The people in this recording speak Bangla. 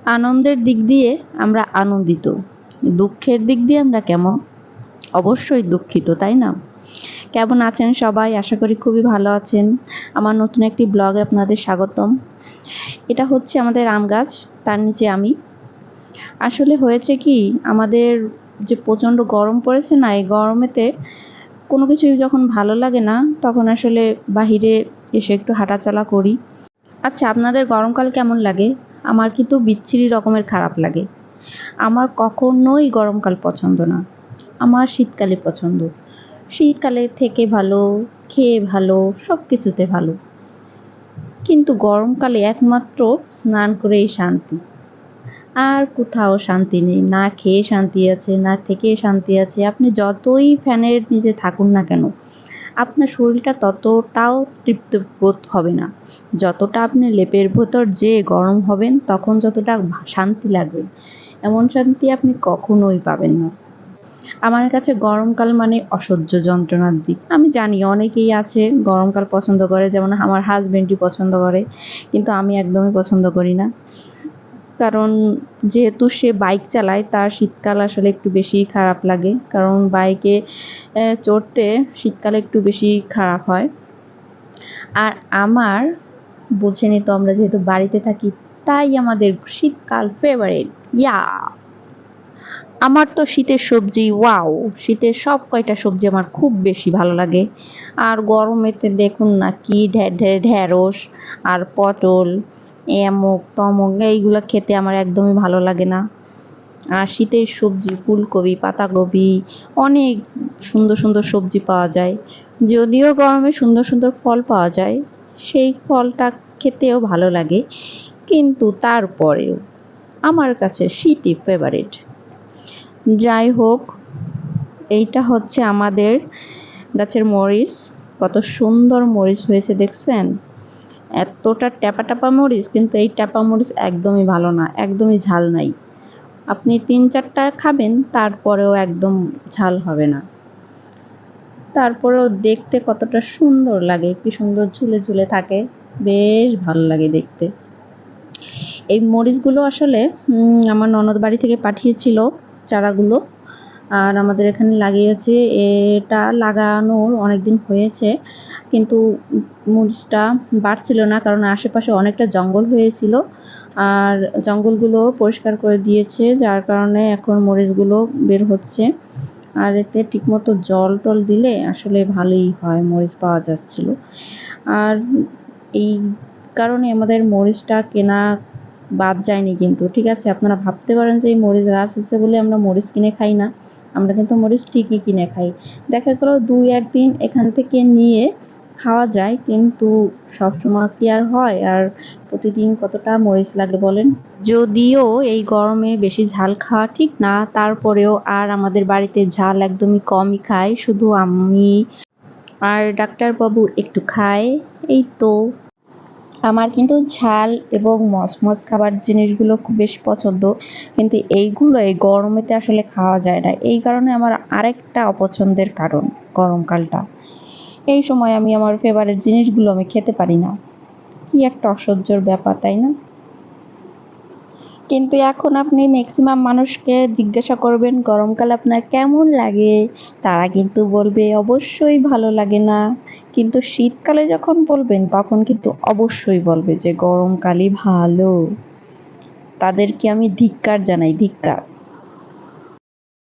আনন্দের দিক দিয়ে আমরা আনন্দিত, দুঃখের দিক দিয়ে আমরা কেমন? অবশ্যই দুঃখিত, তাই না? কেমন আছেন সবাই? আশা করি খুবই ভালো আছেন। আমার নতুন একটি ব্লগে আপনাদের স্বাগতম। এটা হচ্ছে আমাদের আম গাছ, তার নিচে আমি। আসলে হয়েছে কি, আমাদের যে প্রচণ্ড গরম পড়েছে না, এই গরমেতে কোনো কিছুই যখন ভালো লাগে না তখন আসলে বাহিরে এসে একটু হাঁটাচলা করি। আচ্ছা, আপনাদের গরমকাল কেমন লাগে? আমার কিন্তু বিচ্ছিরি রকমের খারাপ লাগে। আমার কখনোই গরমকাল পছন্দ না, আমার শীতকালই পছন্দ। শীতকালে থেকে ভালো, খেয়ে ভালো, সব কিছুতে ভালো। কিন্তু গরমকালে একমাত্র স্নান করেই শান্তি, আর কোথাও শান্তি নেই। না খেয়ে শান্তি আছে, না থেকে শান্তি আছে। আপনি যতই ফ্যানের নিচে থাকুন না কেন, আপনার শরীরটা ততটাও তৃপ্ত বোধ হবে না। যতটা আপনি লেপের ভেতর যে গরম হবেন তখন যতটা শান্তি লাগবে, এমন শান্তি আপনি কখনোই পাবেন না। আমার কাছে গরমকাল মানে অসহ্য যন্ত্রণার দিক। আমি জানি অনেকেই আছে গরমকাল পছন্দ করে, যেমন আমার হাজবেন্ডই পছন্দ করে, কিন্তু আমি একদমই পছন্দ করি না। কারণ যেহেতু সে বাইক চালায়, তার শীতকাল আসলে একটু বেশিই খারাপ লাগে, কারণ বাইকে চড়তে শীতকালে একটু বেশি খারাপ হয়। আর আমার, বুঝেনি তো, আমরা যেহেতু বাড়িতে থাকি তাই আমাদের শীতকাল ফেভারিট। ইয়া, আমার তো শীতের সবজি, ওয়াও, শীতের সব কয়টা সবজি আমার খুব বেশি ভালো লাগে। আর গরমেতে দেখুন না কি ঢ্যাঁড়স আর পটল, অমুক তমুক, এইগুলো খেতে আমার একদমই ভালো লাগে না। আর শীতের সবজি ফুলকপি, পাতাকপি, অনেক সুন্দর সুন্দর সবজি পাওয়া যায়। যদিও গরমে সুন্দর সুন্দর ফল পাওয়া যায়, সেই ফলটা খেতেও ভালো লাগে, কিন্তু তারপরেও আমার কাছে শীতই ফেভারিট। যাই হোক, এইটা হচ্ছে আমাদের গাছের মরিচ। কত সুন্দর মরিচ হয়েছে দেখছেন? এতটা ট্যাপা ট্যাপা মরিচ, কিন্তু এই ট্যাপা মরিচ একদমই ভালো না, একদমই ঝাল নাই। আপনি 3-4টা খাবেন তারপরেও একদম ঝাল হবে না। তারপরেও দেখতে কতটা সুন্দর লাগে, কি সুন্দর ঝুলে ঝুলে থাকে, বেশ ভালো লাগে দেখতে। এই মরিচগুলো আসলে আমার ননদ বাড়ি থেকে পাঠিয়েছিল চারাগুলো, আর আমাদের এখানে লাগিয়েছে। এটা লাগানোর অনেক দিন হয়েছে, কিন্তু মরিচটা বাড়ছিল না, কারণ আশেপাশে অনেকটা জঙ্গল হয়েছিল, আর জঙ্গলগুলো পরিষ্কার করে দিয়েছে, যার কারণে এখন মরিচগুলো বের হচ্ছে। আর এতে ঠিকমতো জল টল দিলে আসলে ভালোই হয়, মরিচ পাওয়া যাচ্ছিল। আর এই কারণে আমাদের মরিচটা কেনা বাদ যায়নি। কিন্তু ঠিক আছে, আপনারা ভাবতে পারেন যে এই মরিচ গাছ আছে বলে আমরা মরিচ কিনে খাই না, আমরা কিন্তু মরিচ ঠিকই কিনে খাই। দেখা গেল 2-1 দিন এখান থেকে নিয়ে খাওয়া যায়, কিন্তু সবসময় কি আর হয়? আর প্রতিদিন কতটা মরিচ লাগে বলেন? যদিও এই গরমে বেশি ঝাল খাওয়া ঠিক না, তারপরেও আর আমাদের বাড়িতে ঝাল একদমই কমই খায়, শুধু আমি আর ডাক্তারবাবু একটু খায়, এই তো। আমার কিন্তু ঝাল এবং মচমচ খাবার জিনিসগুলো খুব বেশি পছন্দ, কিন্তু এইগুলো এই গরমেতে আসলে খাওয়া যায় না। এই কারণে আমার আরেকটা অপছন্দের কারণ গরমকালটা। এই সময় আমি আমার ফেভারিট জিনিসগুলো আমি খেতে পারি না। কি একটা অসহ্যর ব্যাপার, তাই না? কিন্তু এখন আপনি ম্যাক্সিমাম মানুষকে জিজ্ঞাসা করবেন গরমকাল আপনার কেমন লাগে, তারা কিন্তু বলবে অবশ্যই ভালো লাগে না। কিন্তু শীতকালে যখন বলবেন তখন কিন্তু অবশ্যই বলবে যে গরমকালই ভালো। তাদেরকে আমি ধিক্কার জানাই, ধিক্কার।